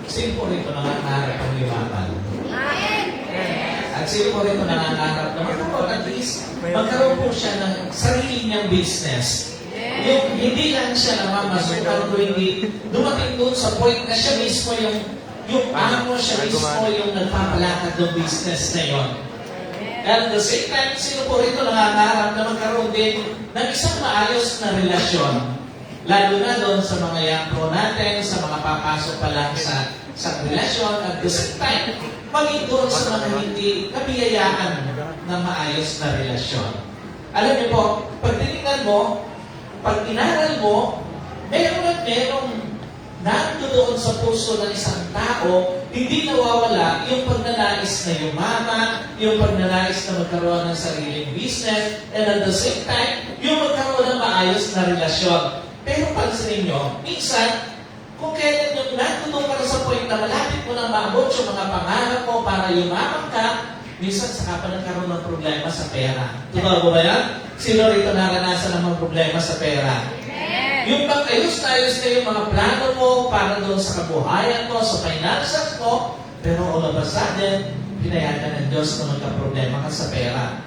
Sino po rito nangangarap ang yumaman? At sino po rito nangangarap na magkaroon at least magkaroon po siya ng sarili niyang business. Yung hindi lang siya namamasukan, hindi dumating doon sa point na siya mismo yung amo, siya mismo yung nagpapalakad ng business na yon. And at the same time, sino po rito nangangarap na magkaroon din ng isang maayos na relasyon? Lalo na doon sa mga young pro natin, sa mga papasok pa lang sa relasyon, at the same time, maging doon sa mga hindi nabiyayaan ng maayos na relasyon. Alam niyo po, pag tinignan mo, pag inaral mo, meron at merong nandoon sa puso ng isang tao, hindi nawawala yung pagnanais na yumaman, yung pagnanais na magkaroon ng sariling business, and at the same time, yung magkaroon ng maayos na relasyon. Pero pansin ninyo, minsan, kung kailan yung nandoon ka na sa point na malapit mo na maabot yung mga pangarap mo para yumaman ka, minsan saka pa nagkaroon ng problema sa pera. Totoo ba yan? Sino rito naranasan ng mga problema sa pera? Yung ayos na yung mga plano mo para doon sa kabuhayan mo, sa finances mo, pero all of a sudden, pinayagan ng Diyos na magka-problema ka sa pera.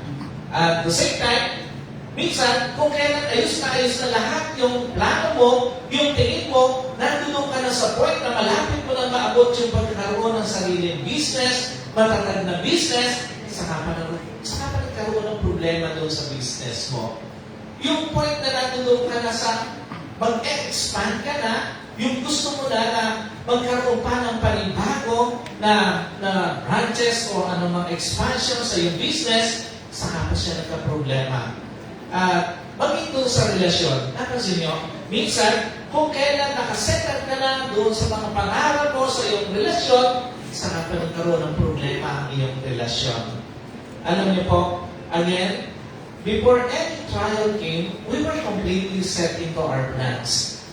At the same time, minsan, kung kailan ayos na lahat yung plano mo, yung tingin mo, nandun ka na sa point na malapit mo na maabot yung pagkakaroon ng sariling business, matatag na business, saka pa nagkaroon ng problema doon sa business mo. Yung point na nandun ka na sa mag-expand ka na, yung gusto mo na magkaroon pa ng panibago na branches o anumang expansion sa iyong business, saka pa siya nagka-problema. At maging doon sa relasyon, napansin nyo, minsan, kung kailan nakasettle ka na doon sa mga pangarap mo sa iyong relasyon, saka pa nagkaroon ng problema ang iyong relasyon. Alam niyo po, again, before any trial came, we were completely set into our plans.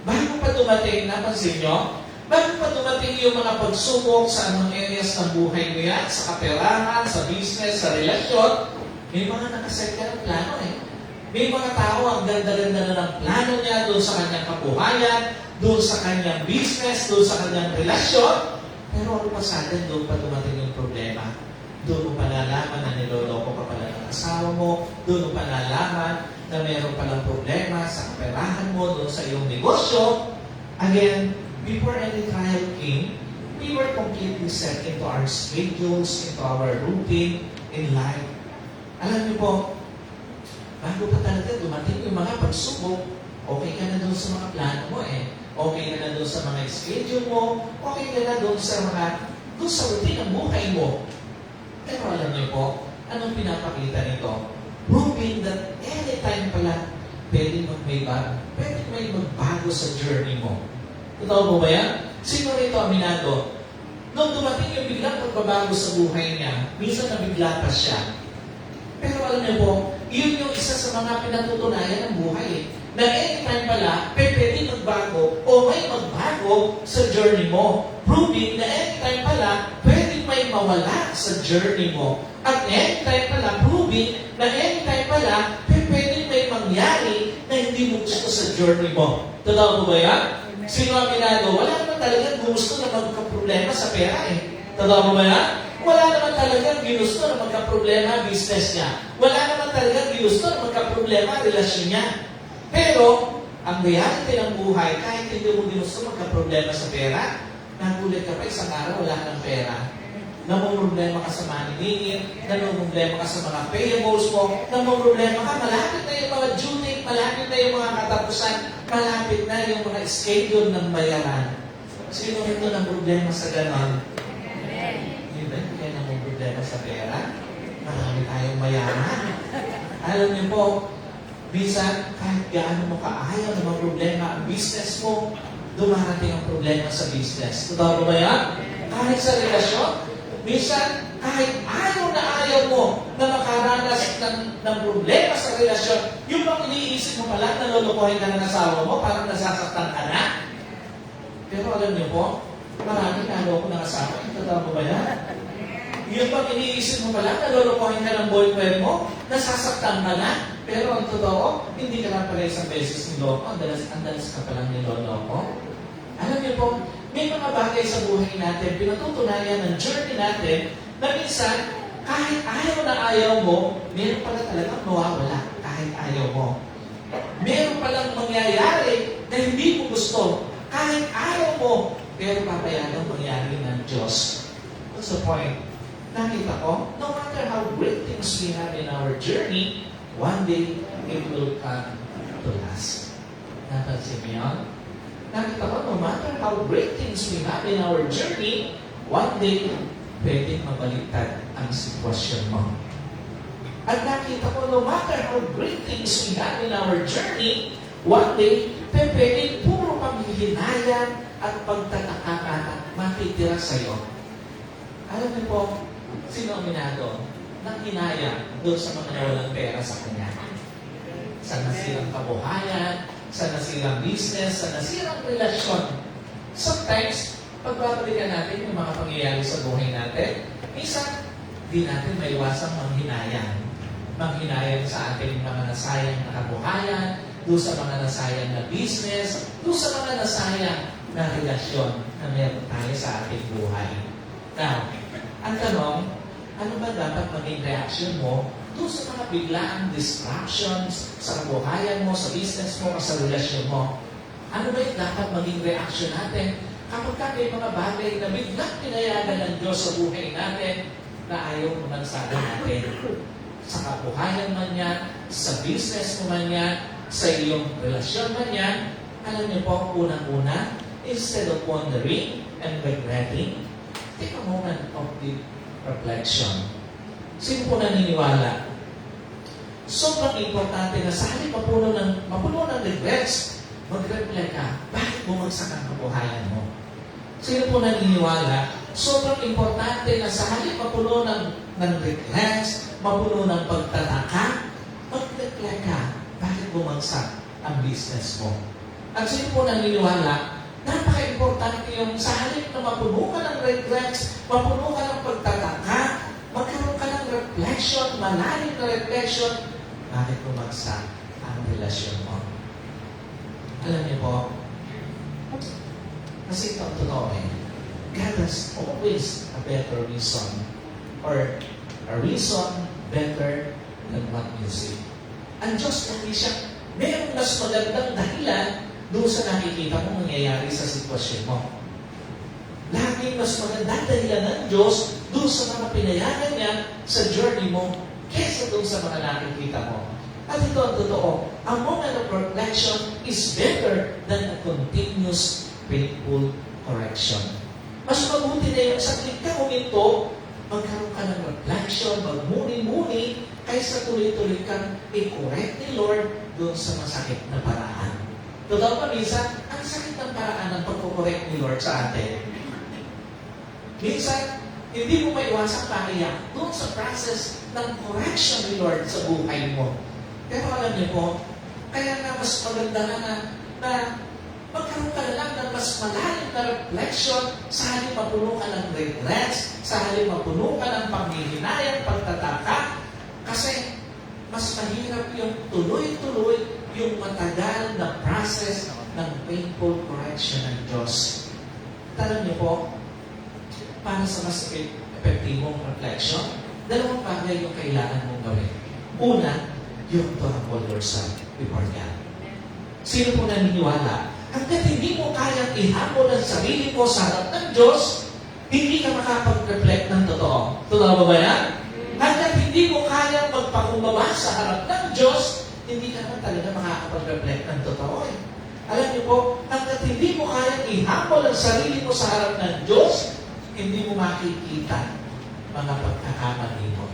Bago pa dumating, napansin nyo, bago pa dumating yung mga pagsubok sa anong areas ng buhay mo yan, sa kaperahan, sa business, sa relasyon, may mga nakaset ka ng plano eh. May mga tao, ang ganda-ganda na ng plano niya doon sa kanyang kabuhayan, doon sa kanyang business, doon sa kanyang relasyon, pero ano pa sa atin, doon pa dumating yung problema. Doon mo palalaman na niloloko ka pala ng asawa mo, doon mo palalaman na mayroon palang problema sa kaperahan mo, doon sa iyong negosyo. Again, before any trial came, we were completely set into our schedules, into our routine in life. Alam niyo po, bago pa talaga dumating yung mga pagsubok, okay ka na doon sa mga plano mo eh. Okay ka na doon sa mga schedule mo, okay ka na doon sa routine ng buhay mo. Pero alam niyo po, anong pinapakita nito? Proving that anytime pala, pwede may magbago sa journey mo. Totoo mo ba yan? Sino rito aminado? Nung dumating yung biglang pagbabago sa buhay niya, minsan nabigla pa siya. Pero alam niyo po, yun yung isa sa mga pinatutunayan ng buhay eh. Na anytime pala, pwede magbago o may magbago sa journey mo. Proving na anytime pala, pwede may mawala sa journey mo. At anytime pala, proving na anytime pala, pwede may mangyari na hindi mo gusto sa journey mo. Totoo mo ba yan? Sino aminado? Wala naman talagang gusto na magkaproblema sa pera eh. Totoo mo ba yan? Wala naman talagang ginusto na magkaproblema business niya. Wala naman talagang ginusto na magkaproblema relasyon niya. Pero, ang reality ng buhay, kahit hindi mo ginusto magkaproblema sa pera, nagulit ka pa isang araw, wala kang pera. Namumroblema ka sa maniningin, namumroblema ka sa mga payables mo, namumroblema ka, malapit na yung mga due date, malapit na yung mga katapusan, malapit na yung mga schedule ng bayaran. Sino rin doon ang problema sa ganon? Hindi ba? Kaya namumroblema sa pera? Marami tayong mayaman. Alam niyo po, minsan, kahit gaano mo kaayaw na mga problema ang business mo, dumarating ang problema sa business. Totoo ba yan? Kahit sa relasyon, minsan, kahit ayaw mo na makaranas ng problema sa relasyon, yung bang iniisip mo pala, nalolokohin ka ng asawa mo, parang nasasaktan ka na. Pero alam niyo po, maraming naloko ng asawa. Totoo ba yan? Yung bang iniisip mo pala, nalolokohin ka ng boyfriend mo, nasasaktan ka na. Pero ang totoo, hindi ka lang pala isang beses niloko, ang dalas ka palang niloloko. Alam niyo po, may mga bagay sa buhay natin, pinatutunayan ng journey natin, na minsan, kahit ayaw na ayaw mo, meron pala talagang mawawala kahit ayaw mo. Meron palang mangyayari na hindi mo gusto, kahit ayaw mo, pero papayagang mangyari ng Diyos. What's the point? Nakita ko, no matter how great things we have in our journey, one day, it will come to last. Napansin mo yun? Nakita ko, no matter how great things we have in our journey, one day, pwedeng mabaliktad ang sitwasyon mo. At nakita ko, no matter how great things we have in our journey, one day, pwedeng puro pamihinayan at pagtataka matitira sa'yo. Alam niyo po, sino ang minado? Nang hinaya doon sa mga nawalang pera sa kanya. Sa nasirang kabuhayan, sa nasirang business, sa nasirang relasyon. Sometimes, pagbabalikan natin yung mga pangyayari sa buhay natin, minsan, di natin maiwasang manghinayang. Manghinayang sa ating mga nasayang na kabuhayan, doon sa mga nasayang na business, doon sa mga nasayang na relasyon na meron tayo sa ating buhay. Now, ang tanong, ano ba dapat maging reaction mo doon sa mga biglaang distractions sa kabuhayan mo, sa business mo, o sa relasyon mo? Ano ba yung dapat maging reaction natin kapag may mga bagay na biglang pinayagan ng Diyos sa buhay natin na ayaw naman sana natin? Sa kabuhayan man yan, sa business mo man yan, sa iyong relasyon man yan, alam niyo po, unang-una, instead of wondering and regretting, take a moment of deep reflection. Sino po naniniwala? Sobrang importante na sa halip mapuno ng regrets, mag-reflect ka, bakit bumagsak ang kabuhayan mo? Sino po naniniwala? Sobrang importante na sa halip mapuno ng regrets, mapuno ng pagtataka, mag-reflect ka, bakit bumagsak ang business mo? At sino po naniniwala? Napaka-importante yung sa halip na mapuno ka ng regrets, mapuno ka ng pagtataka, magkaroon ka ng reflection, malalim na reflection, bakit bumagsak ang relasyon mo? Alam niyo po, kasi ito ang totoo God has always a better reason, or a reason better than what you see. Ang Diyos, hindi siya, mayroong mas magandang dahilan doon sa nakikita mong nangyayari sa sitwasyon mo. Laging mas magandang dahilan ng Diyos doon sa mga pinayagan niya sa journey mo kesa doon sa mga nakikita mo. At ito ang totoo, a moment of reflection is better than a continuous painful correction. Mas mabuti na yung saglit ka huminto, magkaroon ka ng reflection, magmuni-muni, kaysa tuloy-tuloy kang i-correct ni Lord doon sa masakit na paraan. Totoo pa minsan, ang sakit ng paraan ng pagkukorek ni Lord sa atin. Minsan, hindi mo maiwasang paiyak doon sa process ng correction ni Lord sa buhay mo. Pero alam niyo po, kaya nga mas maganda na magkaroon ka na lang ng mas malalim na reflection sa halip mapuno ka ng regrets, sa halip mapuno ka ng panghihinayang pagtataka, kasi mas mahirap yung tuloy-tuloy yung matagal na process ng painful correction ng Diyos. Alam niyo po, para sa mas epektibong reflection, dalawang bagay yung kailangan mong gawin. Una, yung to humble yourself before God. Sino po naniniwala? Hanggat hindi mo kayang ihambol ang sarili mo sa harap ng Diyos, hindi ka makapag-reflect ng totoo. Totoo ba yan? Hanggat hindi mo kayang magpakumbaba sa harap ng Diyos, hindi ka naman talaga makakapag-reflect ng totoo. Alam niyo po, hanggat hindi mo kayang ihambol ang sarili mo sa harap ng Diyos, hindi mo makikita mga pagkakamali mo.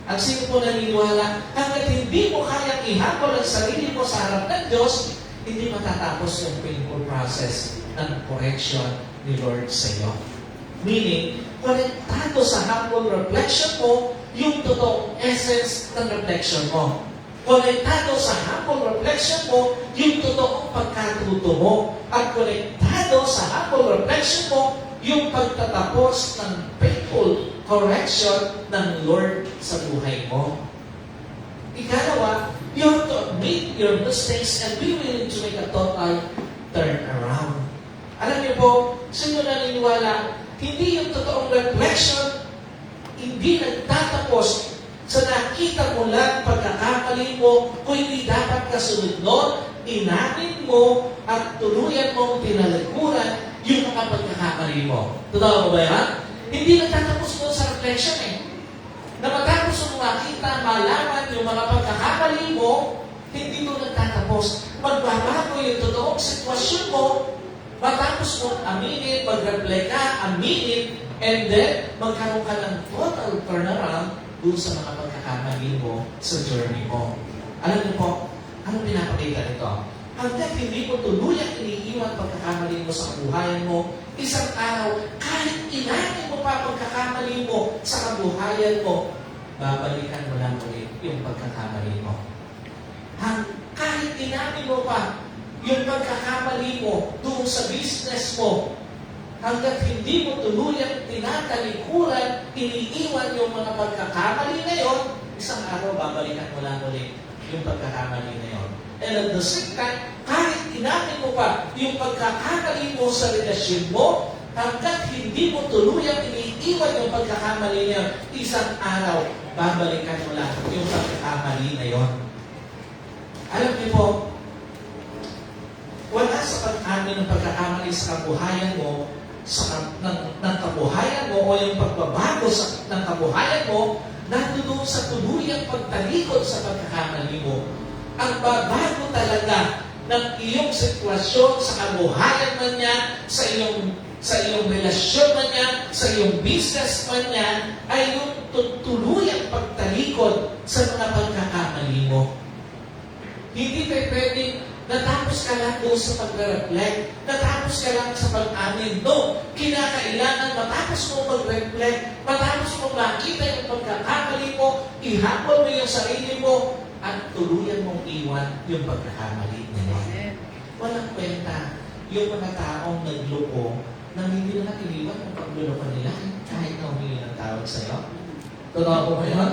At sino po naniniwala, hanggat hindi mo kayang ihambol ang sarili mo sa harap ng Diyos, hindi matatapos yung painful process ng correction ni Lord sa iyo. Meaning, konektado sa humble reflection mo, yung totoong essence ng reflection mo. Konektado sa humble reflection mo, yung totoong pagkatuto mo. At konektado sa humble reflection mo, yung pagtatapos ng painful correction ng Lord sa buhay mo. Ikalawa, you have to admit your mistakes and be willing to make a total turnaround. Alam niyo po, sino naniniwala, hindi yung totoong reflection, hindi nagtatapos sa nakita mo lang pagkakamali mo, kung hindi dapat kasunod nun, inamin mo at tuluyan mong tinalikuran yung mga pagkakamali mo. Totoo ba ba yan? Hindi nagtatapos doon sa reflection eh. Na matapos mo makita, malaman yung mga pagkakamali mo, hindi doon nagtatapos. Magbabago yung totoong sitwasyon mo, matapos mo aminin, mag-reflect ka, aminin, and then magkaroon ka ng total turnaround doon sa mga pagkakamali mo sa journey mo. Alam niyo po, ano pinapakita nito? Hanggang hindi mo tuluyang iniiwan pagkakamali mo sa kabuhayan mo, isang araw, kahit inamin mo pa pagkakamali mo sa kabuhayan mo, babalikan mo lang ulit yung pagkakamali mo. Kahit inamin mo pa yung pagkakamali mo doon sa business mo, hanggat hindi mo tuluyang tinatalikuran, iniiwan yung mga pagkakamali na yon, isang araw babalikan mo lang ulit yung pagkakamali na yon. And at the same time, kahit inamin mo pa yung pagkakamali mo sa relasyon mo, hanggat hindi mo tuluyang iniiwan yung pagkakamali na yon, isang araw babalikan mo lang yung pagkakamali na yon. Alam niyo po, wala sa pag-amin ng pagkakamali sa kabuhayan mo, ng kabuhayan mo o yung pagbabago ng kabuhayan mo, nandoon sa tuluyang pagtalikod sa pagkakamali mo. Ang babago talaga ng iyong sitwasyon sa kabuhayan man niya, sa iyong relasyon man niya, sa iyong business man niya, ay yung tuluyang pagtalikod sa mga pagkakamali mo. Hindi kayo pwedeng natapos ka lang doon sa pag-reflect. Natapos ka lang sa pag-amin. No, kinakailangan matapos mo mag-reflect, matapos mo makita yung pagkakamali mo, ihabol mo yung sarili mo, at tuluyan mong iwan yung pagkakamali nila. Walang kwenta yung mga taong nagloko na hindi na iniwan yung pagluloko nila kahit na humingi ng tawag sa'yo. Totoo po ba yun?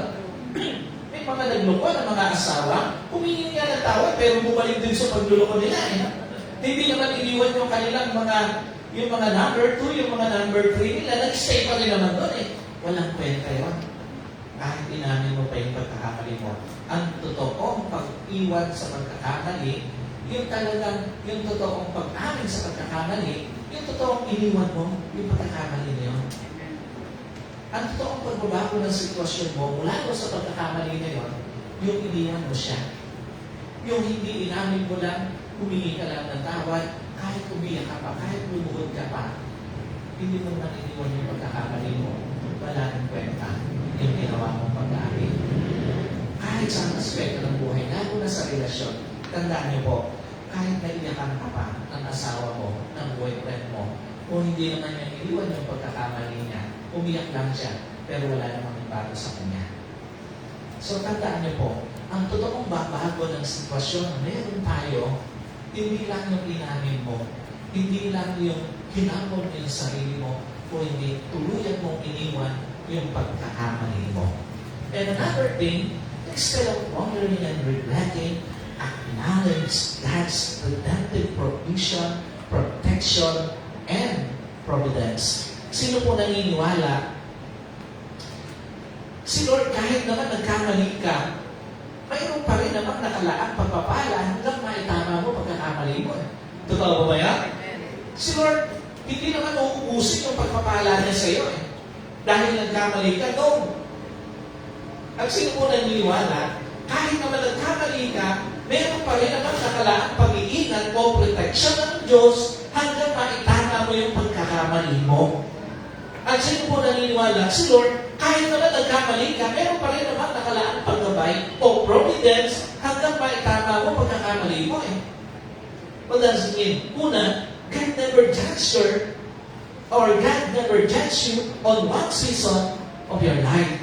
May mga nagloko na mga asawa, humingi nga ng tawad, pero bumalik din sa pagluloko nila. Hindi naman iniwan yung kanilang yung mga number 2, yung mga number 3 nila, nag-stay pa rin naman doon eh. Walang kwenta yun. Kahit inamin mo pa yung pagkakamali mo. Ang totoong pag-iwan sa pagkakamali, yung talagang, yung totoong pag-amin sa pagkakamali, yung totoong iniwan mo, yung pagkakamali na yun. Ang totoong pagbabago ng sitwasyon mo, mula ko sa pagkakamali na yun, yung iniwan mo siya. Yung hindi inamin mo lang, humingi ka lang ng tawad, kahit umiyak ka pa, kahit lumuhod ka pa, hindi mo nang iniwan yung pagkakamali mo, wala nang kwenta yung ginawa mong pag-aamin. Kahit sa aspekto ng buhay, lalo na sa relasyon, tandaan niyo po, kahit naiyakan ka pa ng asawa mo, ng boyfriend mo, kung hindi naman niya iniwan yung pagkakamali niya, umiyak lang siya, pero wala namang bago sa kanya. So tandaan niyo po, ang totoong babago ng sitwasyon na meron tayo, hindi lang yung inamin mo, hindi lang yung hinapon mo yung sarili mo, o hindi tuluyan mong iniwan yung pagkakamali mo. And another thing, instead of wondering and regretting, acknowledge God's redemptive provision, protection, and providence. Sino po naniniwala? Si Lord, kahit naman nagkamali ka, mayroon pa rin naman nakalaang pagpapala hanggang maitama mo pagkakamali mo. Totoo ba yan? Si Lord, hindi naman uubusin yung pagpapala niya sa iyo eh. Dahil nagkamali ka, no. At sino po naniniwala, kahit naman nagkamali ka, meron pa rin naman nakalaang pag-iingat o protection ng Diyos hanggang maitama mo yung pagkakamali mo. At sino po naniniwala, si Lord, kahit naman nagkamali ka, meron pa rin naman nakalaang paggabay o providence hanggang maitama mo pagkakamali mo eh. What does it mean? Una, God never judged her or God never judged you on one season of your life.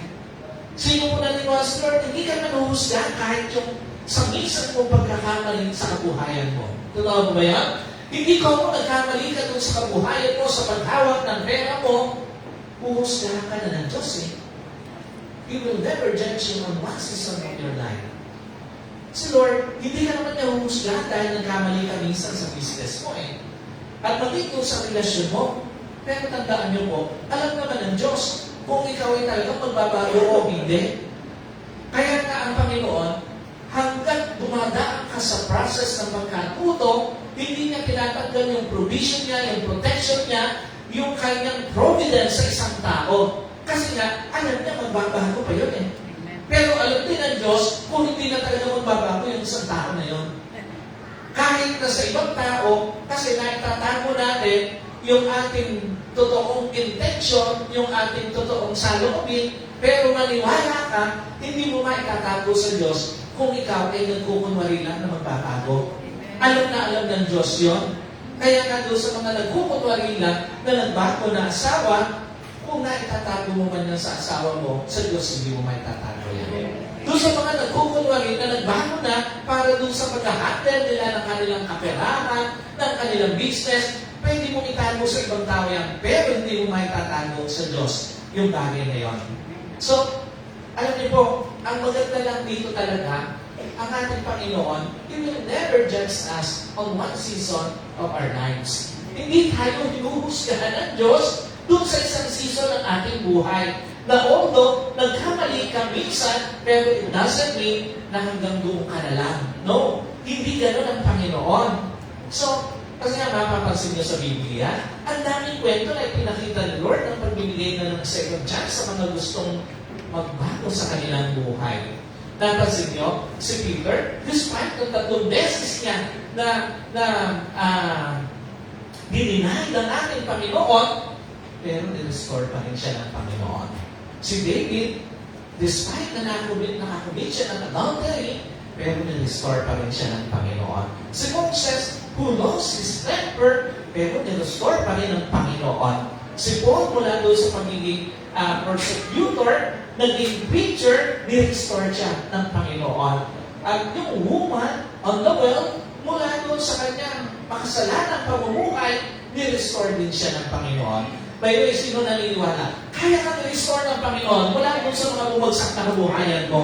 Sino po naniniwala, si Lord, hindi ka manuhusga kahit yung sa minsan mong pagkakamali sa kabuhayan mo. Totoo ba yan? Hindi ko mo nagkamali ka dun sa kabuhayan mo, sa paghawak ng pera mo, uhusgahan ka na ng Diyos eh. He will never judge you on one season of your life. Si Lord, hindi ka naman niya uhusgahan dahil nagkamali ka minsan sa business mo eh. at maging doon sa relasyon mo. Pero tandaan niyo po, alam naman ng Diyos kung ikaw ay talagang magbabago o hindi. Kaya nga ang Panginoon, hanggang dumadaan ka sa process ng pagkatuto, hindi niya tinatanggal yung provision niya, yung protection niya, yung kanyang providence sa isang tao. Kasi nga, alam niya magbabago pa yun eh. Pero alam din ng Diyos kung hindi na talaga magbabago yung isang tao na yun. Kahit na sa ibang tao, kasi naitatago natin yung ating totoong intention, yung ating totoong saloobin, pero maniwala ka, hindi mo maitatago sa Diyos kung ikaw ay nagkukunwari lang na magbabago. Alam na alam ng Diyos yun. Kaya nga doon sa mga nagkukunwari lang na nagbago na asawa, kung naitatago mo man yan sa asawa mo, sa Diyos hindi mo maitatago yan. Doon sa mga nagkukunwari na nagbago na para doon sa pag-handle nila ng kanilang kaperahan, ng kanilang business, pwede mong itago sa ibang tao yan, pero hindi mo maitatago sa Diyos yung bagay na yun. So, alam niyo po, ang maganda lang dito talaga, ang ating Panginoon, He will never judge us on one season of our lives. Hindi tayo hinuhusgahan ng Diyos doon sa isang season ng ating buhay. Na although, nagkamali ka minsan, pero it doesn't mean na hanggang doon ka na lang. No, hindi gano'n ang Panginoon. So, kasi nga mapapansin niyo sa Biblia, ang daming kwento na ipinakita ni Lord ng pagbibigay na ng second chance sa mga gustong magbago sa kanilang buhay. Napansin niyo, si Peter, despite ng 3 beses niya na dininay ng ating Panginoon, pero nirestore pa rin siya ng Panginoon. Si David, despite na nakakumit siya ng adultery, pero nirestore pa rin siya ng Panginoon. Si Moses, who lost his temper, pero nirestore pa rin ng Panginoon. Si Paul, mula doon sa pagiging persecutor, naging preacher, nirestore siya ng Panginoon. At yung woman on the well, mula doon sa kanyang makasalanang pamumuhay, nirestore din siya ng Panginoon. By the way, sino naniniwala? Kaya ka nirestore ng Panginoon mula doon sa mga bumagsak na kabuhayan mo.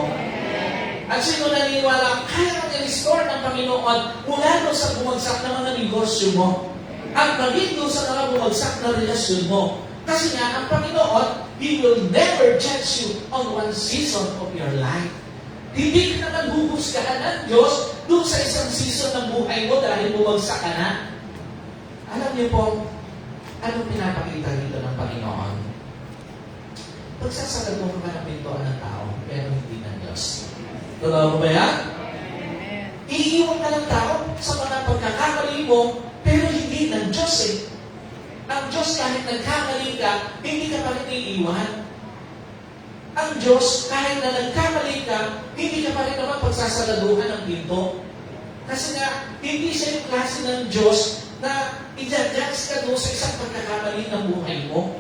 At sino naniniwala? Kaya ka nirestore ng Panginoon mula doon sa bumagsak na mga negosyo mo. At maging doon sa mga bumagsak na relasyon mo. Kasi nga, ang Panginoon, He will never judge you on one season of your life. Hindi ka naman huhusgahan ng Diyos doon sa isang season ng buhay mo dahil bumagsak ka na. Alam niyo po, anong pinapakita dito ng Panginoon? Pagsasagot ka ng pintuan ng tao, pero hindi ng Diyos. Totoo ba yan? Iiwan ka ng tao sa mga pagkakamali mo, pero hindi ng Diyos eh. Ang Diyos kahit nagkamali ka, hindi ka pa rin iiwan. Ang Diyos kahit na nagkamali ka, hindi ka pa rin naman pagsasaladuhan ng pinto. Kasi nga, hindi siya yung klase ng Diyos na i-judge ka doon sa isang pagkakamali ng buhay mo.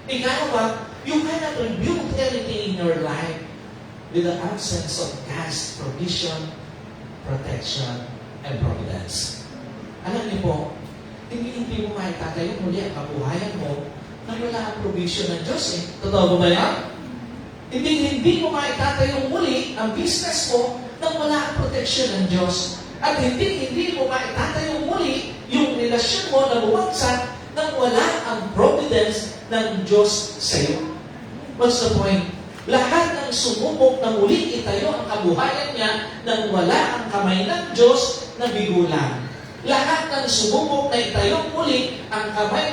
Ikaw ba, you cannot rebuke anything in your life with the absence of God's provision, protection, and providence. Alam niyo po, hindi mo maitatayo muli ang kabuhayan mo na wala ang provision ng Diyos eh. Totoo ba yan? Hindi mo maitatayo muli ang business mo nang wala ang protection ng Diyos. At hindi mo maitatayo muli yung relasyon mo na bumagsak nang wala ang providence ng Diyos sa iyo. What's the point? Lahat ng sumubok na muli itayo ang kabuhayan niya nang wala ang kamay ng Diyos na bigulang. Lahat ng sumubok na itayo muli ang kamay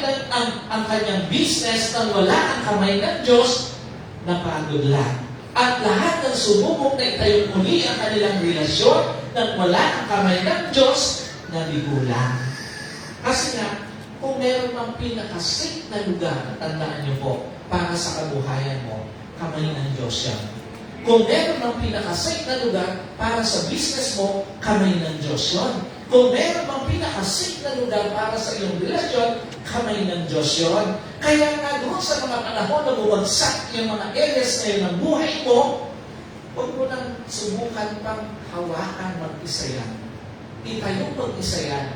ang kanyang business nang wala ang kamay ng Diyos na pagod lang. At lahat ng sumubok na itayo muli ang kanilang relasyon nang wala ang kamay ng Diyos na bigulang. Kasi nga, kung meron mang pinakasafe na lugar, tandaan niyo po, para sa kabuhayan mo, kamay ng Diyos yan. Kung meron mang pinakasafe na lugar para sa business mo, kamay ng Diyos yan. Kung meron mang pinakasafe na lugar para sa iyong relasyon, kamay ng Diyos yun. Kaya nga doon sa mga panahon na bumagsak yung mga areas na yun ng buhay mo, huwag mo nang subukan pang hawakan mag-isa yan. Itayo mag-isa yan.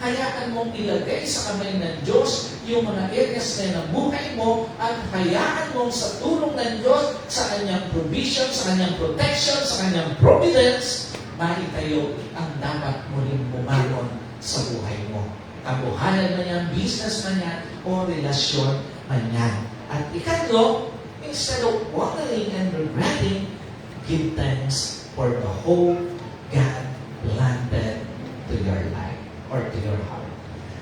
Hayaan mong ilagay sa kamay ng Diyos yung mga areas na yun ng buhay mo at hayaan mong sa tulong ng Diyos, sa kanyang provision, sa kanyang protection, sa kanyang providence, maitayo ang dapat muling bumangon sa buhay mo. kabuhayan man yan, business man yan, o relasyon man yan. At ikatlo, instead of wondering and regretting, give thanks for the hope God planted to your life or to your heart.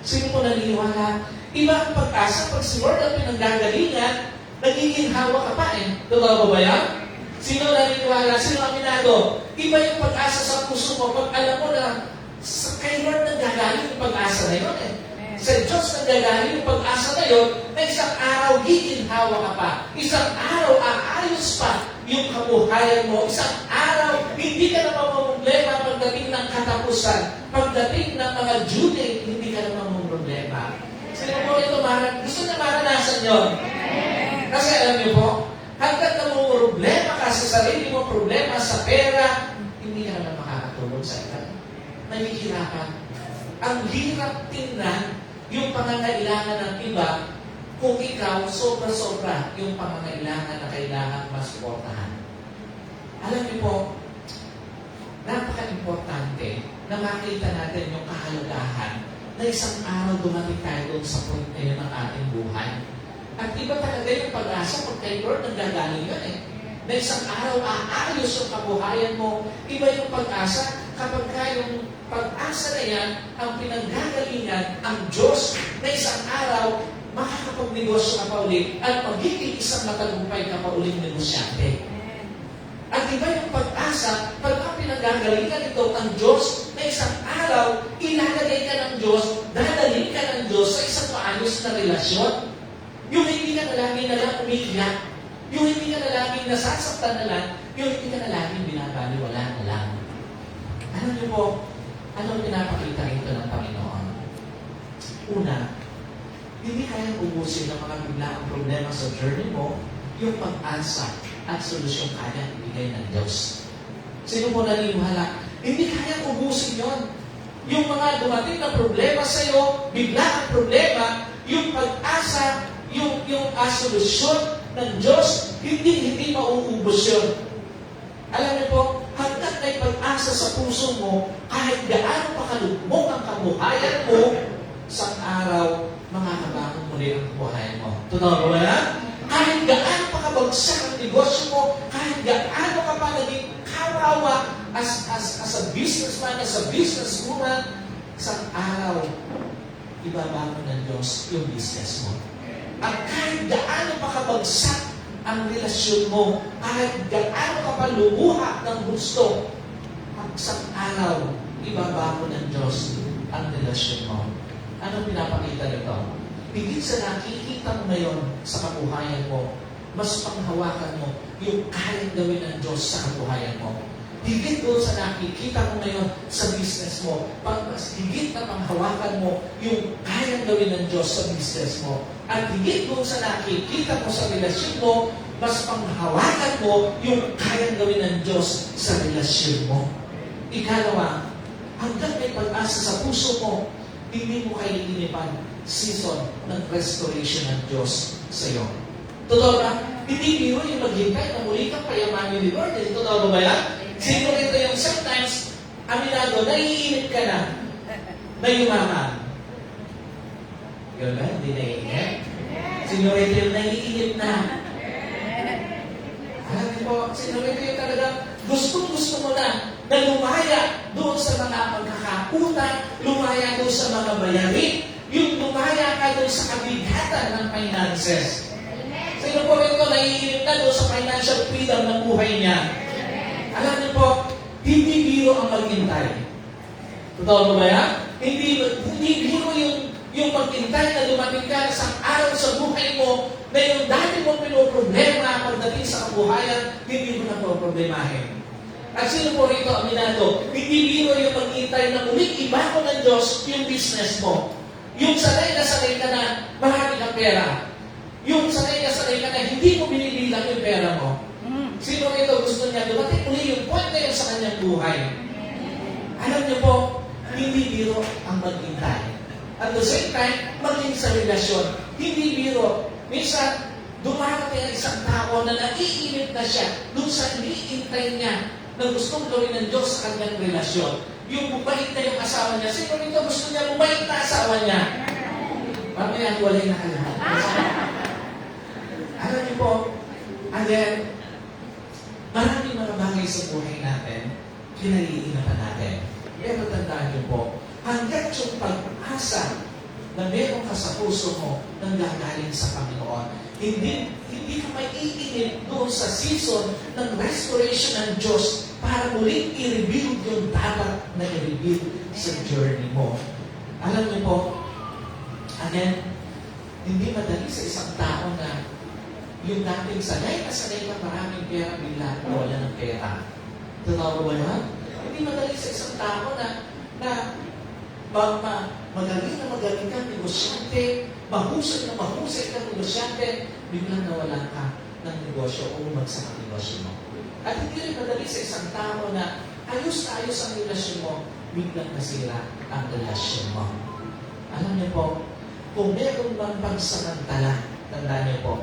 Sino mo naniniwala? Iba ang pag-asa pag si Lord ang pinanggagalingan, nagiging hawa ka pa eh. Totoo ba yan? Sino naniniwala? Sino aminado? Iba yung pag-asa sa puso mo pag alam mo na kay Lord nanggagaling yung pag-asa na yun eh. Sa Diyos nanggagaling yung pag-asa na yun, na isang araw giginhawa ka pa. Isang araw aayos pa yung kabuhayan mo. Isang araw, hindi ka na mamamroblema pagdating ng katapusan. Pagdating ng mga due date, hindi ka na mamamroblema. Sino po ito, gusto na maranasan yun? Kasi alam niyo po, hanggang namumroblema ka sa sarili mo, problema sa pera, hindi ka na makakatulong sa iba. Nahihirapan. Ang hirap tingnan yung pangangailangan ng iba kung ikaw sobra-sobra yung pangangailangan na kailangan masuportahan. Alam niyo po, napaka-importante na makita natin yung kahalagahan na isang araw dumating tayo doon sa point na yun ng ating buhay. At iba talaga yung pag-asa pag kay Lord nanggagaling yun eh. Na isang araw aayos yung kabuhayan mo. Iba yung pag-asa kapag yung pag-asa na yan ang pinanggagalingan ang Diyos na isang araw makakapagnegosyo ka pa ulit at magiging isang matagumpay ka pa ulit negosyante. At iba yung pag-asa pag ang pinanggagalingan ito ang Diyos na isang araw ilalagay ka ng Diyos, dadalhin ka ng Diyos sa isang maayos na relasyon. Yung hindi ka na lagi na lang umiiyak, yung hindi ka na laging nasasaktan na lang, yung hindi ka na laging binabaliwala na lang. Alam niyo po, anong pinapakita rito ng Panginoon? Una, hindi kayang ubusin ng mga biglaang problema sa journey mo yung pag-asa at solusyon kayang ibigay ng Diyos. Sino mo naniniwala? Hindi kayang ubusin yon. Yung mga dumating na problema sa iyo, biglaang problema, yung pag-asa, yung solusyon ng Diyos, hindi mauubos yun. Alam niyo po, hanggat may pag-asa sa puso mo, kahit gaano pa kalugmok ang kabuhayan mo, sa araw, makakabangon muli ang kabuhayan mo. Totoo ba yan? Kahit gaano pa kabagsak ang negosyo mo, kahit gaano ka pa naging kawawa as a businessman, as a businesswoman, sa araw, ibabangon ng Diyos yung business mo. At kahit gaano pa kabagsak ang relasyon mo, kahit gaano ka pa lumuha ng gusto, pagsang araw, ibabago ng Diyos ang relasyon mo. Anong pinapakita nito? Higit sa nakikita mo ngayon sa kabuhayan mo, mas panghawakan mo yung kayang gawin ng Diyos sa kabuhayan mo. Higit doon sa nakikita mo ngayon sa business mo, mas higit na panghawakan mo yung kayang gawin ng Diyos sa business mo. At higit doon sa nakikita mo sa relasyon mo, mas panghawakan mo yung kayang gawin ng Diyos sa relasyon mo. Ikalawa, hanggang may pag-asa sa puso mo, hindi mo kayo inipan season ng restoration ng Diyos sa iyo. Totoo ba? Hindi biro yung maghintay na muli kang payamanin ni Lord. Totoo ba yan? Sino ito yung sometimes, aminado, naiinip ka na yumaman. Yun ba? Hindi naiinip? Sino ito yung naiinip na? Alam niyo po, sino ito yung talagang gusto mo na lumaya doon sa mga pagkakautang, lumaya doon sa mga bayarin, yung lumaya ka doon sa kabigatan ng finances. Sino po ito naiinip na doon sa financial freedom ng buhay niya? Alam niyo po, hindi biro ang maghintay. Totoo ba yan? Hindi biro yung maghintay na dumating ka sa araw sa buhay mo na yung dati mo pinoproblema pagdating sa kabuhayan, hindi mo na problemahin. At sino po rito, aminado, hindi biro yung maghintay na muling iba ko ng Diyos yung business mo. Yung sanay ka na marami kang pera. Yung sanay ka na hindi mo binibilang yung pera mo. Sino ito gusto niya dumating uli yung point na yun sa kanyang buhay? Alam niyo po, hindi biro ang maghintay. At the same time, maging sa relasyon. Hindi biro. Minsan, dumarating ang isang tao na naiinip na siya doon sa iniintay niya na gustong gawin ng Diyos sa kanyang relasyon. yung bumait na yung asawa niya. Sino rito gusto niya bumait na asawa niya? Mamaya walay na kayo. Alam niyo po, again, maraming mga bagay sa buhay natin, kinaiinipan natin. Pero tandaan niyo po, hanggat yung pag-asa na meron ka sa puso mo nang gagaling sa Panginoon, hindi ka maiinip doon sa season ng restoration ng Diyos para muling i-rebuild yung dapat na i-rebuild sa journey mo. Alam niyo po, again, hindi madali sa isang tao na yung dating sanay ka maraming pera, bigla wala ng pera. Totoo ba yan? Hindi madali sa isang tao na magaling kang negosyante, mahusay kang negosyante, biglang nawalan ka ng negosyo o umagsak ang negosyo mo. At hindi rin madali sa isang tao na ayos na ayos ang relasyon mo, biglang nasira ang relasyon mo. Alam niyo po, kung meron bang pagsamantala, tandaan niyo po,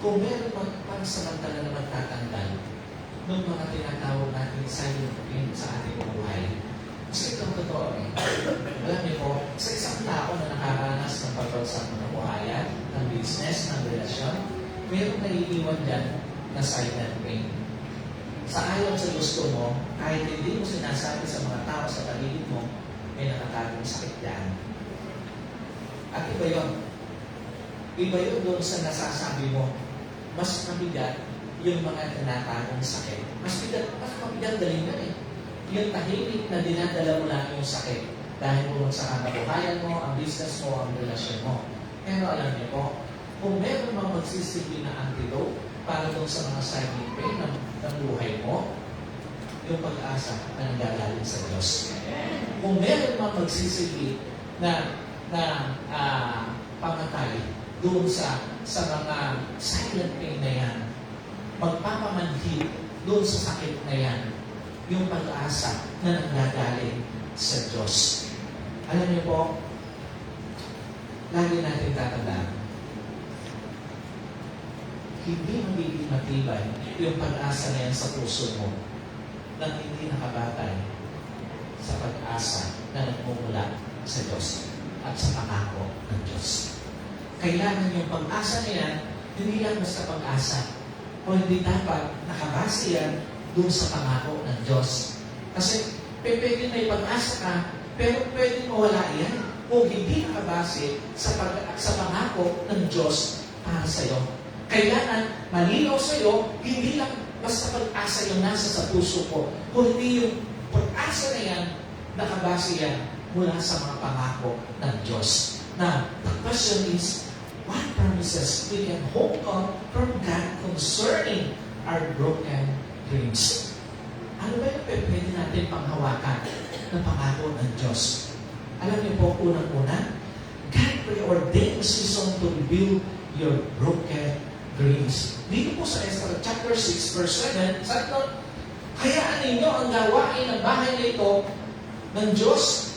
kung meron bang pagsamantala na magtatanggal ng mga tinatawag natin silent pain sa ating buhay. Kasi ito ang totoo eh. Alam niyo po, sa isang tao na nakaranas ng pagbagsak ng buhayan, ng business, ng relasyon, meron naiiwan dyan na silent pain. Sa ayon sa gusto mo, kahit hindi mo sinasabi sa mga tao sa paligid mo, may nakatagong sakit dyan. At iba yun. Iba yun doon sa nasasabi mo. Mas mabigat yung mga tinatagong sakit. Mas mabigat galing na eh. Yung tahimik na dinadala mo lang yung sakit. Dahil bumagsak ang kabuhayan mo, ang business mo, ang relasyon mo. Pero alam niyo po, kung meron mang magsisilbi na antidote para doon sa mga silent pain ng buhay mo, yung pag-asa na nanggagaling sa Diyos. Kung meron mang magsisilbi na pamatay doon sa mga silent pain na yan, magpapamanhid doon sa sakit na yan, yung pag-asa na nanggagaling sa Diyos. Alam niyo po, lagi natin tatandaan, hindi magiging matibay yung pag-asa na yan sa puso mo nang hindi nakabatay sa pag-asa na nagmumula sa Diyos at sa pangako ng Diyos. Kailangan yung pag-asa na yan, hindi lang basta pag-asa, o hindi dapat nakabase yan doon sa pangako ng Diyos. Kasi pwede may pag-asa ka, pero pwede mawala yan kung hindi nakabase sa pangako ng Diyos para sa iyo. Kailangan malinaw sa iyo, hindi lang basta pag-asa yung nasa sa puso ko, kundi yung pag-asa na yan, nakabase yan mula sa mga pangako ng Diyos. Now, the question is, what promises we can hope on from God concerning our broken dreams? Ano ba yung pwede natin panghawakan ng pangako ng Diyos? Alam niyo po, unang-una, God preordained a season to rebuild your broken dreams. Dito po sa Esther chapter 6 verse 7, sabi ko, hayaan ninyo ang gawain ng bahay na ito ng Diyos.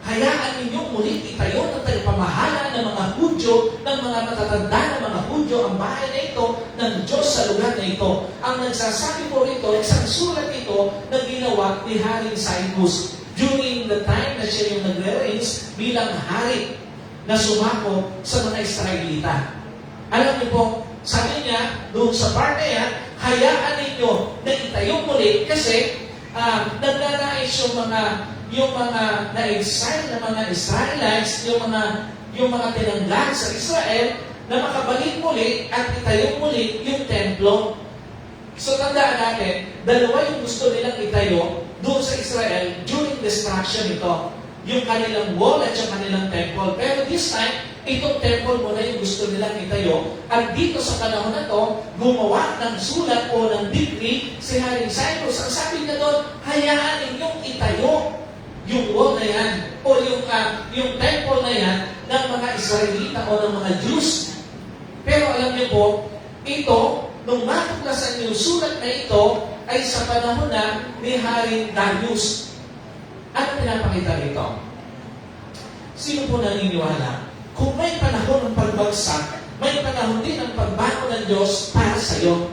Hayaan ninyo muling itayo ng tagapamahala ng mga Hudyo, ng mga matatanda ng mga Hudyo, ang bahay na ito ng Diyos sa lugar na ito. Ang nagsasabi po rito, isang sulat ito na ginawa ni Haring Cyrus during the time na siya yung nagre-reigns bilang hari na sumako sa mga Israelita. Alam niyo po, sabi niya, doon sa part na yan, hayaan ninyo na itayo muli kasi nagnanais yung mga na-exile na mga Israelites, yung mga tinanggal sa Israel, na makabalik muli at itayo muli yung templo. So tandaan natin, dalawa yung gusto nilang itayo doon sa Israel during destruction ito. Yung kanilang wall at yung kanilang temple. Pero this time, itong temple muna yung gusto nilang itayo. At dito sa panahon na to, gumawa ng sulat o ng decree si Haring Cyrus. Ang sabi niya doon, hayaan ninyong itayo yung wall na yan o yung temple na yan ng mga Israelita o ng mga Jews. Pero alam niyo po, ito, nung matuklasan yung sulat na ito, ay sa panahon na ni Haring Darius. Ano pinapakita rito? Sino po naniniwala? Kung may panahon ng pagbagsak, may panahon din ng pagbago ng Diyos para sa iyo.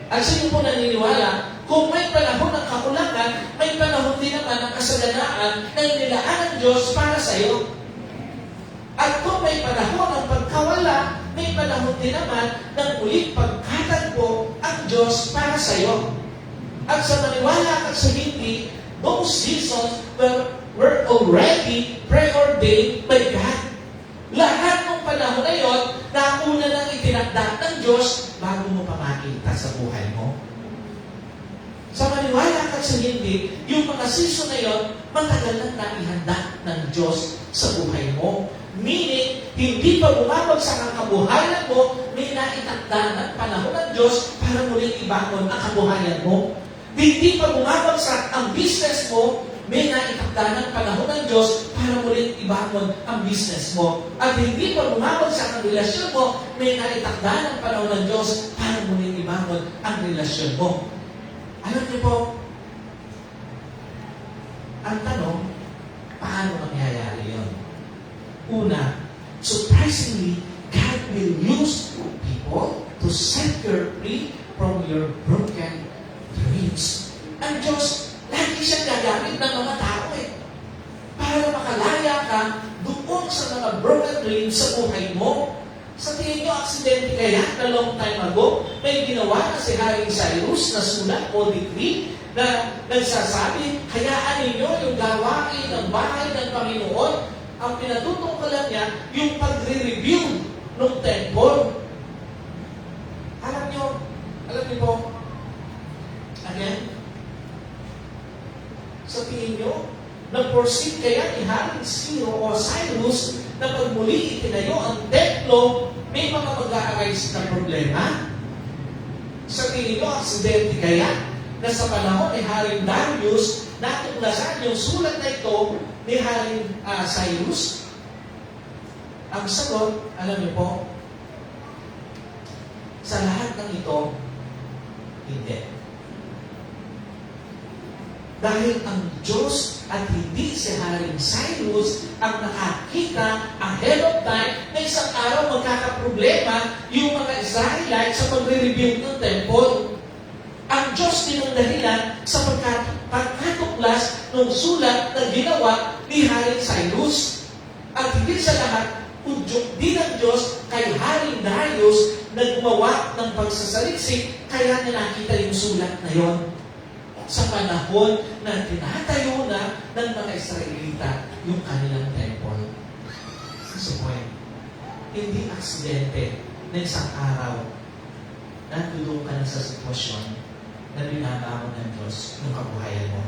At sino po naniniwala? Kung may panahon ng kakulangan, may panahon din naman ng kasaganaan na inilaan ng Diyos para sa iyo. At kung may panahon ng pagkawala, may panahon din naman ng muling pagkatagpo ang Diyos para sa iyo. At sa maniwala at sa hindi, those seasons were already preordained by God. Lahat ng panahon na yon, nauna nang itinakda ng Diyos bago mo pa makita sa buhay mo. Sa maniwala at sa hindi, yung mga season na yon, matagal nang naihanda ng Diyos sa buhay mo. Meaning, hindi pa bumabagsak ang kabuhayan mo, may naitakda ng panahon ng Diyos para muling ibangon ang kabuhayan mo. Hindi pa bumabagsak ang business mo, may naitakda ng panahon ng Diyos para muling ibangon ang business mo. At hindi pa bumabagsak ang relasyon mo, may naitakda ng panahon ng Diyos para muling ibangon ang relasyon mo. Alam niyo po, ang tanong, paano mangyayari yun? Una, surprisingly, God will use people to set you free from your broken dreams. Ang Diyos, lagi siyang gagamit ng mga tao para makalaya ka doon sa mga broken dreams sa buhay mo. Sa tingin nyo, aksidente kaya na long time ago, may ginawa na si Haring Cyrus na sulat o decree na nagsasabi, hayaan ninyo yung gawain ng bahay ng Panginoon. Ang pinatutungkalan niya, yung pagre-review ng temple. Alam niyo po, again, sa tingin niyo, nag-proceed kaya ni Haring Cyrus na pag muli itinayo ang templo, may mga mag-a-arise na problema? Sa tingin niyo, aksidente kaya na sa panahon ni Haring Darius, natuklasan yung sulat na ito ni Haring Cyrus? Ang sagot, alam niyo po, sa lahat ng ito, hindi. Dahil ang Diyos at hindi si Haring Cyrus ang nakakita ahead of time na isang araw magkakaproblema yung mga Israelites sa pagre-rebuild ng temple. Ang Diyos din ang dahilan sa pagkatuklas ng sulat na ginawa ni Haring Cyrus. At hindi sa lahat, udyok din ang Diyos kay Haring Darius na gumawa ng pagsasaliksik, kaya niya nakita yung sulat na yon. Sa panahon na tinatayo na ng mga Israelita yung kanilang temple. So, hindi aksidente na isang araw nandulong ka na sa sitwasyon na binabangon ng Diyos ng kabuhayan mo.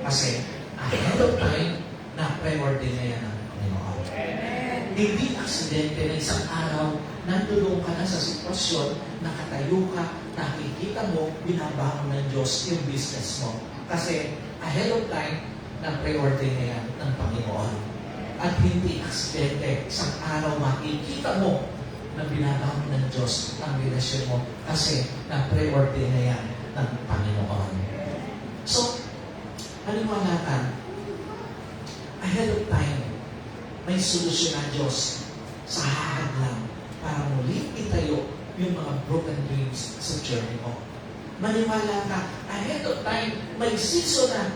Kasi ahead of time, na-preordain na yan ng Panginoon. Hindi aksidente na isang araw nandulong ka na sa sitwasyon, nakatayo ka, nakikita mo, binabangon ng Diyos yung business mo. Kasi ahead of time, na-preordain na yan ng Panginoon. At hindi aksidente, isang araw makikita mo na binabangon ng Diyos ang relasyon mo kasi na-preordain na yan ng Panginoon. So, maniwala ka, ahead of time, may solusyon ng Diyos sa hahadlang para muli itayo yung mga broken dreams sa journey mo. Maniwala ka, ahead of time, may season na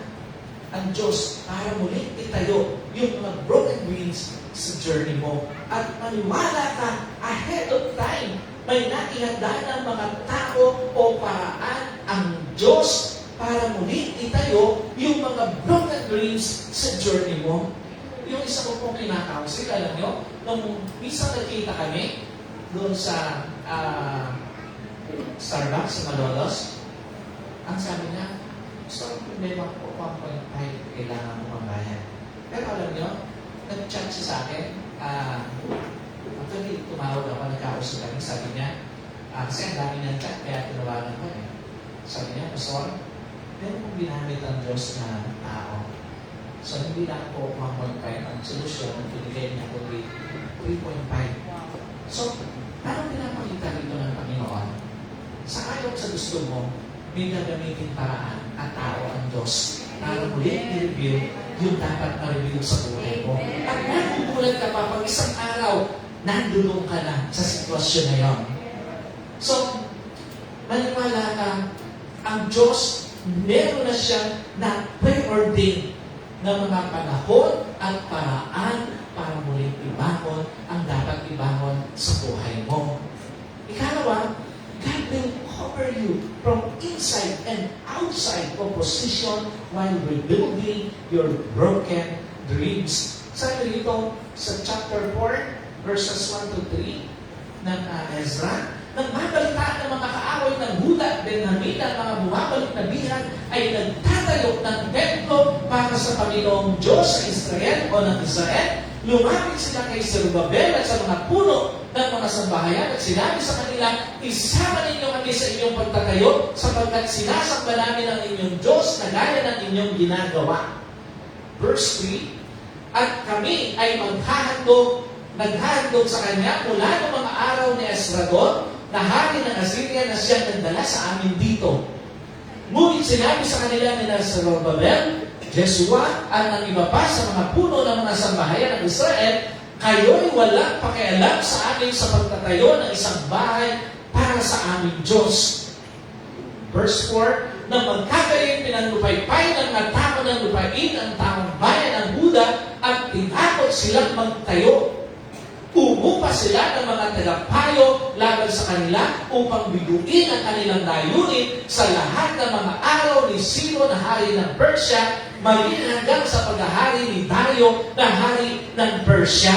ang Diyos para muli itayo yung mga broken dreams sa journey mo. At maniwala ka, ahead of time, may naihanda ng mga tao o paraan ang Diyos para muli itayo yung mga broken dreams sa journey mo. Yung isa ko pong kinakounsel, alam nyo, nung isang nakita kami doon sa Starbucks sa Malolos, ang sabi niya, gusto ko problema ko 1.5 kailangan mo pambayad. Pero alam nyo, nag-chat siya sa akin, actually, tumawag ako, nagkausap kami, sabi niya, kasi ang dami ng chat, kaya tinawagan ko eh. Sabi niya, Pastor, meron kong ginamit ang Diyos na tao. So, hindi lang po 1.5 ang solusyon, ang pinigay niya po 3.5. So, parang pinapakita rito ng Panginoon, sa ayon sa gusto mo, may gagamitin paraan at tao ang Diyos para muli i-review yung dapat ma-review sa buhay mo. At nagugulat ka pa pag isang araw, nandulong ka na sa sitwasyon na yon. So, maniwala ka, ang Diyos meron na siyang na preordain na mga panahon at paraan para muling ibangon ang dapat ibangon sa buhay mo. Ikalawa, God will cover you from inside and outside opposition while rebuilding your broken dreams. Sabi dito sa chapter 4, verses 1 to 3 ng Ezra, nagbabalita ng mga kaaway ng Huda at Benjamin ang mga bumabalik na bihan ay nagtatayo ng templo para sa Panginoong Diyos sa Israel o ng Israel. Lumapit sila kay Zerubbabel at sa mga puno ng mga sambahayan at sinabi sa kanila, isama ninyo kami sa inyong pagtatayo sapagkat sinasamba namin ang inyong Diyos na gaya ng inyong ginagawa. Verse 3, at kami ay naghahandog sa kanya mula ng mga araw ni Esradon na hari ng Assyria na siyang nagdala sa amin dito. Ngunit sinabi sa kanila ni Zerubbabel, Jesua at ang iba pa sa mga puno ng mga sambahayan ng Israel, kayo'y walang pakialam sa amin sa pagtatayo ng isang bahay para sa aming Diyos. Verse 4, na magkagaling pinanlupaypay ng mga tao ng lupain ang taong bayan ng Huda at tinakot silang magtayo. Umupa sila ng mga tagapayo laban sa kanila upang biguin ang kanilang layunin sa lahat ng mga araw ni Ciro na hari ng Persia, maging hanggang sa paghahari ni Dario na hari ng Persia.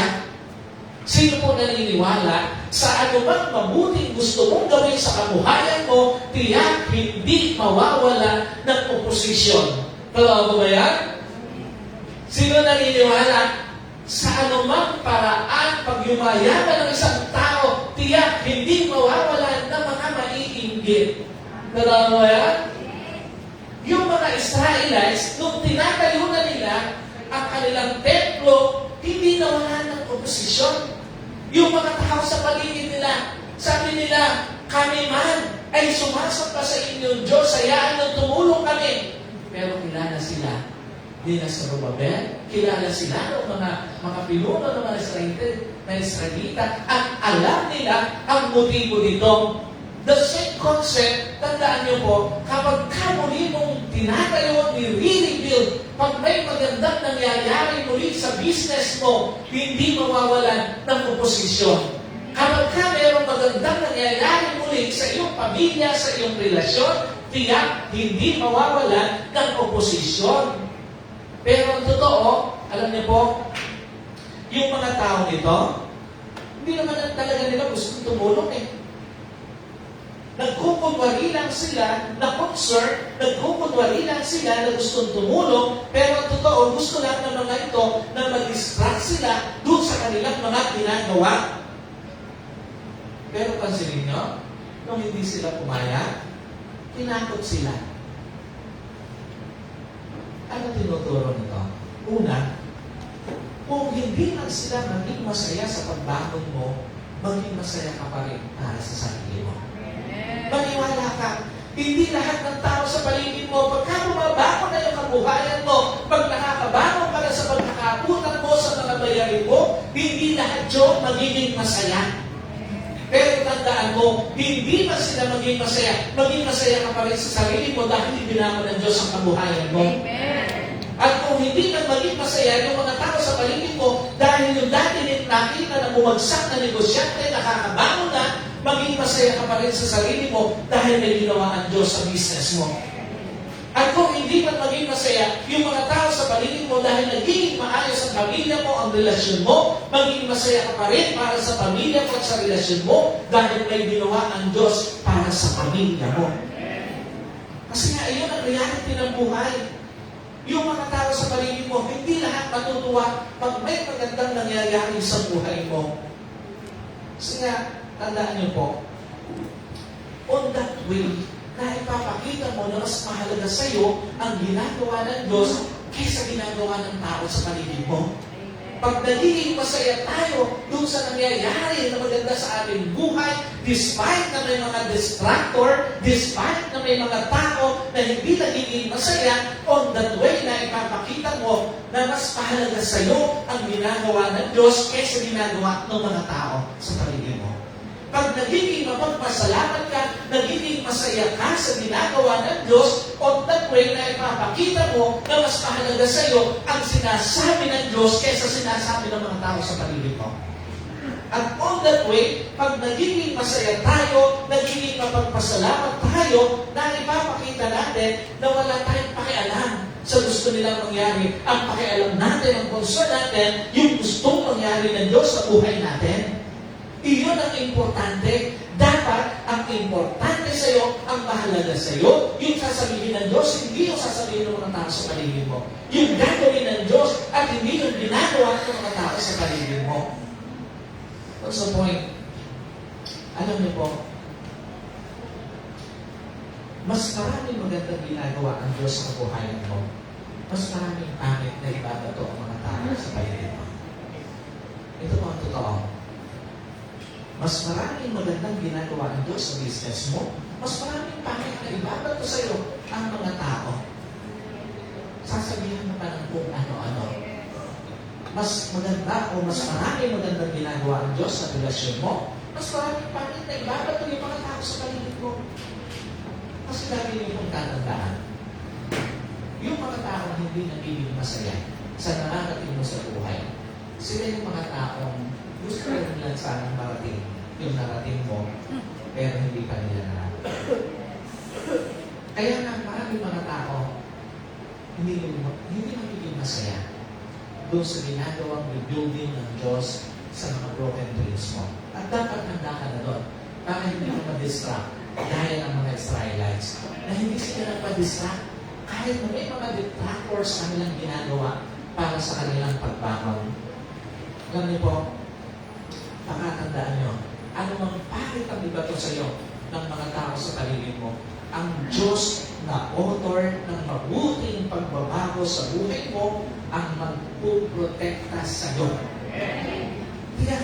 Sino po naniniwala sa anumang mabuting gusto mong gawin sa kabuhayan mo, tiyak hindi mawawala ng oposisyon? Totoo ba yan? Sino naniniwala sa anumang paraan pag yumayaman ng isang tao, tiyak hindi mawawalan ng mga maiinggit? Totoo ba yan? Yung mga Israelites, nung tinatayo na nila ang kanilang templo, hindi nawalan ng oposisyon. Yung mga tao sa paligid nila, sabi nila, kami man ay sumasamba sa inyong Diyos, hayaan nang tumulong kami. Pero kilala sila, di na sa Zerubbabel, kilala sila ng mga pinuno ng mga Israelita, at alam nila ang motibo dito. The same concept, tandaan niyo po, kapag muli mong tinatayo, ni-rebuild, pag may magandang nangyayari muli sa business mo, hindi mawawalan ng oposisyon. Kapag mayroong magandang nangyayari muli sa iyong pamilya, sa iyong relasyon, tiyak hindi mawawalan ng oposisyon. Pero ang totoo, alam niyo po, yung mga tao nito, hindi naman talaga nila gusto tumulong eh. Nagkukunwari lang sila na concern, nagkukunwari lang sila na gustong tumulong, pero ang totoo, gusto lang ng mga ito na mag-distract sila doon sa kanilang mga ginagawa. Pero pansinin nyo, nung hindi sila pumaya, tinakot sila. Ano tinuturo nito? Una, kung hindi man sila maging masaya sa pagbangon mo, maging masaya ka pa rin para sa sarili mo. Maniwala ka, hindi lahat ng tao sa paligid mo, pagka bumabangon na yung kabuhayan mo, pag nakakabangon ka na sa pagkakapunan mo sa mga bayarin mo, hindi lahat yun magiging masaya. Pero tandaan mo, hindi man sila maging masaya ka pa rin sa sarili mo dahil ibinangon ng Diyos ang kabuhayan mo. Amen. At kung hindi man maging masaya yung mga tao sa paligid mo, dahil yung dati nakita na bumagsak na negosyante, nakakabangon na, maging masaya ka pa rin sa sarili mo dahil may ginawa ang Diyos sa business mo. At kung hindi man maging masaya, yung mga tao sa paligid mo dahil nagiging maayos ang pamilya mo, ang relasyon mo, maging masaya ka pa rin para sa pamilya mo at sa relasyon mo dahil may ginawa ang Diyos para sa pamilya mo. Kasi nga, iyon ang reality ng buhay. Yung mga tao sa paligid mo, hindi lahat matutuwa pag may magandang nangyayari sa buhay mo. Kasi nga, tandaan niyo po, on that way, na ipapakita mo na mas mahalaga sa iyo ang ginagawa ng Diyos kaysa ginagawa ng tao sa paligid mo. Pag nagiging masaya tayo dun sa nangyayari na maganda sa ating buhay, despite na may mga distractor, despite na may mga tao na hindi nagiging masaya, on that way na ipapakita mo na mas mahalaga sa iyo ang ginagawa ng Diyos kaysa ginagawa ng mga tao sa paligid mo. pag nagiging mapagpasalamat ka, nagiging masaya ka sa ginagawa ng Diyos, on that way na ipapakita mo na mas mahalaga sa iyo ang sinasabi ng Diyos kaysa sinasabi ng mga tao sa paligid mo. At on that way, pag nagiging masaya tayo, nagiging mapagpasalamat tayo, na ipapakita natin na wala tayong pakialam sa gusto nilang mangyari. Ang pakialam natin, ang concern natin, yung gustong mangyari ng Diyos sa buhay natin. Iyon ang importante. Dapat ang importante sa iyo, ang mahalaga sa iyo, yung sasabihin ng Diyos, hindi yung sasabihin ng mga tao sa paligid mo. Yung gagawin ng Diyos at hindi yung ginagawa ng mga tao sa paligid mo. What's the point? Alam niyo po, mas maraming magandang ginagawa ang Diyos sa kabuhayan mo. Mas maraming pangit na ibabato ang mga tao sa paligid mo. Ito po ang totoo. Mas maraming magandang ginagawa ng Diyos sa business mo. Mas maraming pangit na ibabato sa iyo ang mga tao. Sasabihan mo pa ng kung ano-ano. Mas maganda o mas maraming magandang ginagawa ang Diyos sa relasyon mo. Mas maraming pangit na ibabato yung mga tao sa paligid mo. Kasi lagi niyo pong tatandaan, yung mga taong hindi nagiging masaya sa nararating mo sa buhay, sila yung mga taong gusto rin nila sanang marating yung narating mo, pero hindi pa nila narating. Kaya nga maraming mga tao hindi magiging masaya doon sa ginagawang rebuilding ng Diyos sa mga broken dreams mo. At dapat handa ka na doon para hindi ka ma-distract gaya ng mga Israelites na hindi sila nagpa-distract kahit na may mga detractors kanilang ginagawa para sa kanilang pagbangon. Alam niyo po, pakatandaan niyo, ano mang pangit ang ibato sa iyo ng mga tao sa paligid mo, ang Diyos na author ng mabuting pagbabago sa buhay mo ang magpuprotekta sa iyo. Kaya,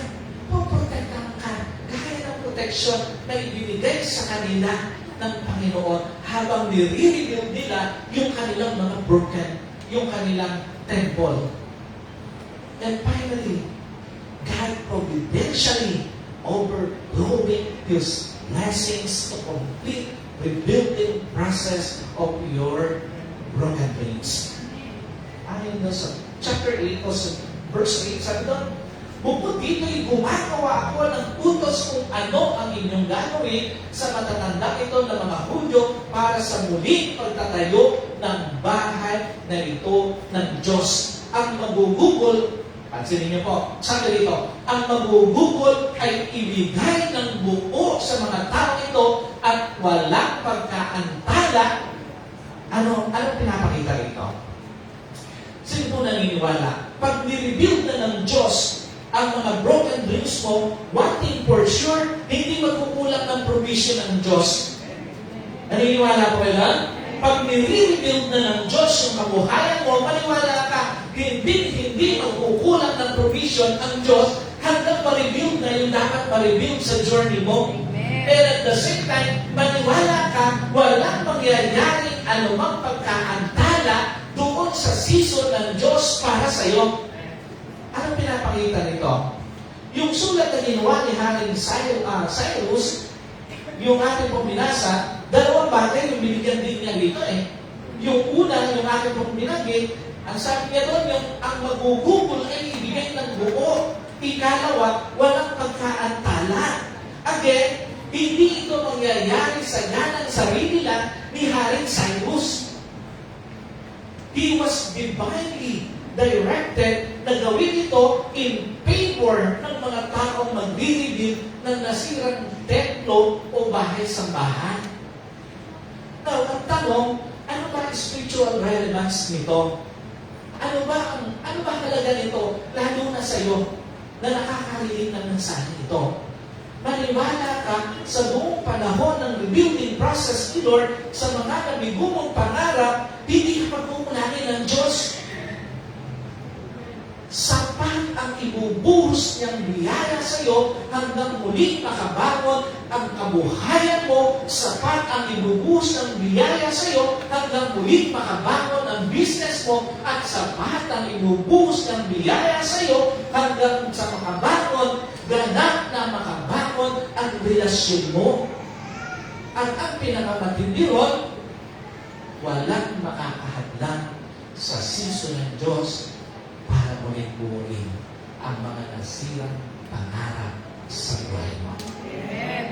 puprotektahan ka gaya ng protection na ibinigay sa kanila ng Panginoon habang nire-rebuild nila yung kanilang mga broken, yung kanilang temple. And finally, God providentially overflowing His blessings to complete rebuilding process of your broken dreams. Ayon doon sa chapter 8 o sa verse 8, sabi doon, bukod dito'y gumagawa ako ng utos kung ano ang inyong gagawin sa matatanda ito ng mga Hudyo para sa muling pagtatayo ng bahay na ito ng Diyos. Ang magugugol, pansinin niyo po, sabi dito, ang magugugol ay ibigay ng buo sa mga tao ito at walang pagkaantala. Ano pinapakita rito? Sino po naniniwala? Pag nirebuild na ng Diyos ang mga broken dreams mo, one thing for sure, hindi magkukulang ng provision ng Diyos. Naniniwala po ba? Pag nire-rebuild na ng Diyos yung kabuhayan mo, maniwala ka, hindi magkukulang ng provision ang Diyos hanggang ma-rebuild na yung dapat ma-rebuild sa journey mo. And at the same time, maniwala ka, walang mangyayaring anumang pagkaantala doon sa season ng Diyos para sa iyo. Anong pinapakita nito? Yung sulat na ginawa ni Haring Cyrus, yung ating pong binasa, dalawang bagay yung binigyan din niya dito eh. Yung una, yung ating pong binagin, ang sabi niya doon, yung ang magugugol ay ibigay ng buo. Ikalawa, walang pagkaantala. Again, hindi ito mangyayari sa ganang sarili lang ni Haring Cyrus. He was divinely directed na gawin ito in favor ng mga taong magre-rebuild ng nasirang templo o bahay-sambahan. Now, ang tanong, ano ba spiritual relevance nito? Ano ba halaga nito, lalo na sa iyo, na nakakarinig ng mensahe ito? Maniwala ka sa buong panahon ng rebuilding process ni Lord sa mga nabigumong pangarap, hindi ka pagkukulangin ng Diyos. Sapat ang ibubuhos niyang biyaya sa iyo hanggang muling makabangon ang kabuhayan mo. Sapat ang ibubuhos ng biyaya sa iyo hanggang muling makabangon ang business mo. At sapat ang ibubuhos ng biyaya sa iyo hanggang sa makabangon, ganap na makabangon Panginoon ang relasyon mo. At ang pinakamatindi ron, walang makakahadlang sa siso ng Diyos para muling buuin ang mga nasirang pangarap sa buhay mo. Amen.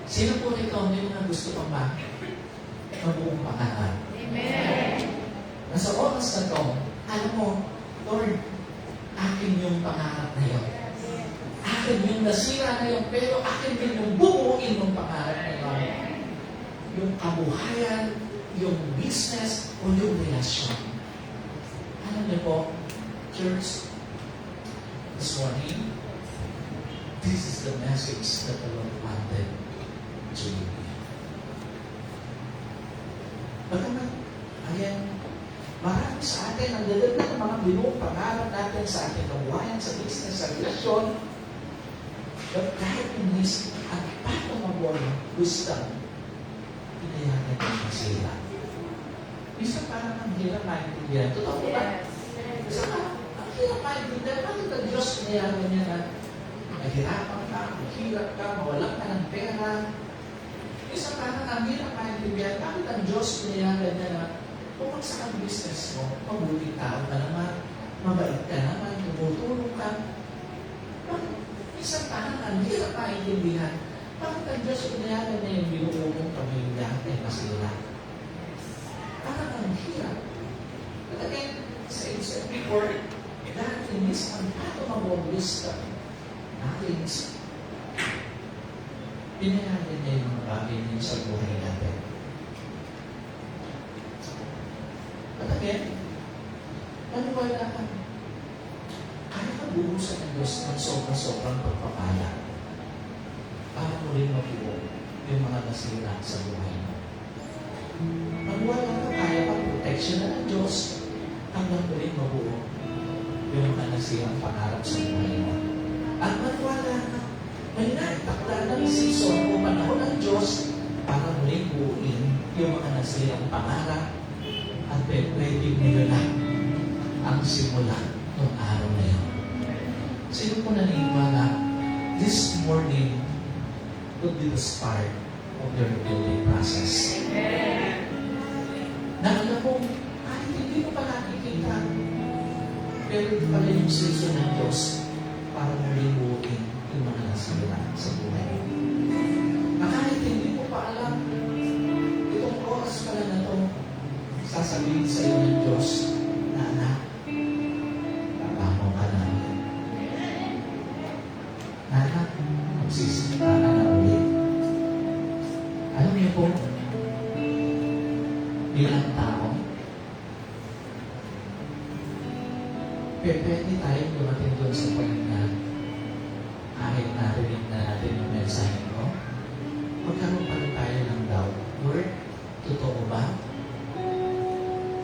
Sino po rito ang may mga gusto pang mabuong pangarap? Amen. Nasa oras na to, alam mo, Lord, akin yung pangarap na yun. Akin yung nasira na yun, pero akin din yung buuin ng pangarap na yun. Yung kabuhayan, yung business, o yung relasyon. Alam niyo po, church, this morning, this is the message that the Lord wanted to give. Bagaman, ayan, marami sa atin ang dadagdag ng mga binuong pangarap natin sa ating kabuhayan, sa business, sa relasyon. But kahit in this, at paano mabuhay, wisdom, pinayagan ng masira. Isa parang ang hirap maintindihan. Totoo ba? Isa parang ang hirap maintindihan. Bakit ang Diyos pinayagan niya na mahirapan ka, mahirap ka, mawalan ka ng pera? Isa parang ang hirap maintindihan. Bakit ang Diyos pinayagan niya na bumagsak ang business mo, mabuting tao ka naman, mabait ka naman, tumutulong ka? Bakit? Isa parang ang hirap maintindihan. Bakit ang Diyos pinayagan niya yung binuo mong pamilya ay masira? Parang ang hirap. But again, said before, that in this unfathomable wisdom, knowledge, pinayagan niya yung mga bagay niya sa buhay natin. But again, maniwala ka. Kaya ka buhusan ng Diyos ng sobrang pagpapala para mo rin mabuo yung mga nasira sa buhay mo. Maniwala ka, kaya ka protection na ng Diyos hanggang mo rin mabuo yung mga nasirang pangarap sa buhay mo. At maniwala ka, may naitakda ng season o panahon ng Diyos para mo rin buuin yung mga nasirang pangarap at pwedeng nilalang ang simula ng araw na yun. Sino po naniniwala, this morning would be the start of your building process. Na alam mo, kahit hindi mo pa nakikita, pero ito pala yung season ng Diyos para muling buuin yung mga nasira sa buhay mo. Na kahit hindi mo pa alam, itong oras pala na ito, sasabihin sa iyo ng Diyos na anak, babamo ka na ulit. Na anak, magsisimula ka na ulit. Alam niyo po, bilang tao, pwede tayong dumating doon sa point na kahit narinig na natin yung mensahe ko, magkaroon pa rin tayo ng doubt. Lord, totoo ba?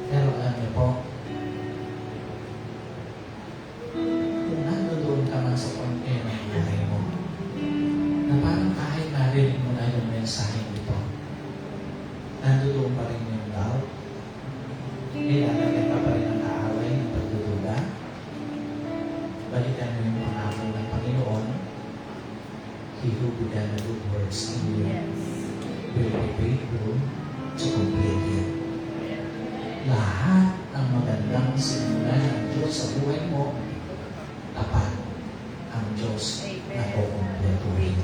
Pero alam niyo po, kung nandoon ka man sa point ng buhay mo, na parang kahit narinig mo na yung mensahe nito, nandoon pa rin yung doubt, nilalagay ka pa rin ang kaaway ng pagdududa, balikan mo yung pangako ng Panginoon, He who began the good works in you will be faithful to complete it. Lahat ng magandang simula ng Diyos sa buhay mo, tapat ang Diyos na kukumpletuhin.